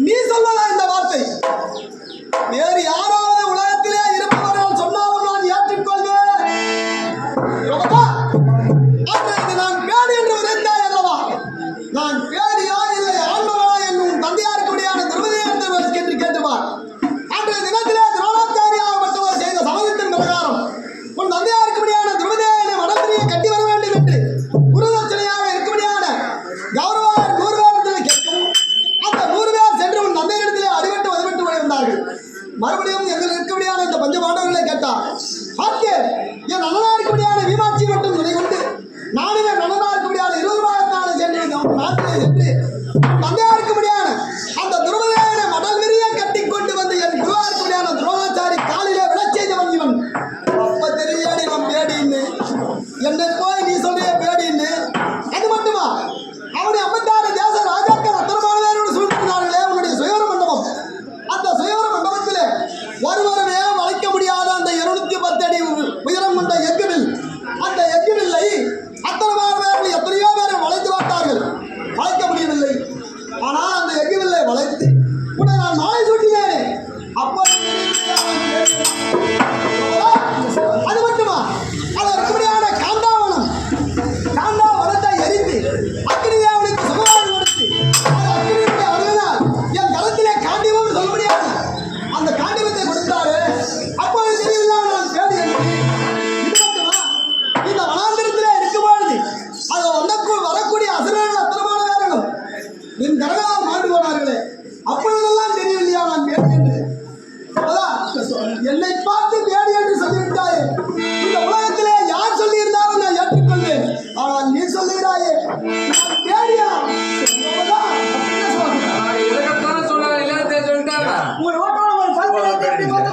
நீ சொல்லலாம் இந்த வார்த்தை. வேறு யாராவது உலகத்திலே இருப்பவர்கள் சொன்னாலும் நான் ஏற்றுக்கொள்வேன். நான் பேடி என்று விதைத்தாய் அல்லவா? நான் பேடியா இல்லை ஆண்டவனா என்னும் தந்தையாருக்கு முடியான திருமதியை கேட்டு கேட்டுவார். அன்றைய தினத்திலே துரோணாச்சாரியாகப்பட்டவர் செய்த சமயத்தின் பிரகாரம் உன் தந்தையாருக்கு முடியான திருமதியை என்னை மனத்திலேயே கட்டி வர வேண்டும் என்று குருதட்சணையாக இருக்கும்படியான கௌரவார் 100 பேரிடத்தில் கேட்கவும் அந்த 100 பேர் சென்று உன் தந்தையிடத்திலே அடிபட்டு வதிபட்டு வந்தார்கள். மறுபடியும் எங்கள் இருக்கும்படியான இந்த பஞ்ச பாண்டவர்களை கேட்டார். என் அண்ணனா இருக்கும்படியான வீமாட்சி மட்டும் துணை கொண்டு நானும் என் அண்ணனா இருக்கும்படியான 20 ரூபாய்க்கான சென்று நாட்டிலே சென்று தந்தையா இருக்கும்படியான அந்த துருவதையான மடல் விரிய கட்டி கொண்டு வந்து என் குருவா இருக்கும்படியான துரோணாச்சாரி காலிலே விழச் செய்தவன் இவன். அப்ப தெரியாடி நான் பேடின்னு என்னை போய் நீ சொல்றிய பேடின்னு. அது மட்டுமா அவனை 56 தேச ராஜாக்கள் அத்தனமானவரோடு சூழ்ந்தார்களே உன்னுடைய சுயவர மண்டபம். அந்த சுயவர மண்டபத்திலே ஒருவருமே வளைக்க முடியாத அந்த 210 அடி உயரம் கொண்ட எஃகுவில் அந்த எஃகுவில்லை அத்தனமானவர்கள் எத்தனையோ பேரை வளைத்து பார்த்தார்கள், வளைக்க முடியவில்லை. ஆனால் அந்த எஃகுவில்லை வளைத்து உன்னை நான் மாலை சூட்டினேன். அப்போ அது மட்டுமா அது இருக்கும்படியான காண்டாவனம் காண்டாவனத்தை எரித்து அக்னியை அவனுக்கு சுகமாக கொடுத்து அது அக்னியுடைய வருவதால் என் தளத்திலே காண்டிவம் சொல்ல முடியாது அந்த காண்டிவத்தை கொடுத்தாரு. அப்போது தெரியவில்லை நான் பேடி என்று. இது மட்டுமா இந்த வனாந்திரத்திலே இருக்கும்பொழுது அது ஒன்றுக்குள் வரக்கூடிய அசுரர்கள் அத்தனமான வேறனும் என் கரகால் மாண்டு போனார்களே அப்பொழுதெல்லாம் தெரியவில்லையா நான் பேடி என்று. என்னை பார்த்து பேடி என்று சொல்லிவிட்டாயே. இந்த உலகத்திலே யார் சொல்லி இருந்தாலும் நான் ஏற்றுக்கொள்வேன். ஆனால் நீ சொல்லுகிறாயே நான் பேடியா? சொல்ல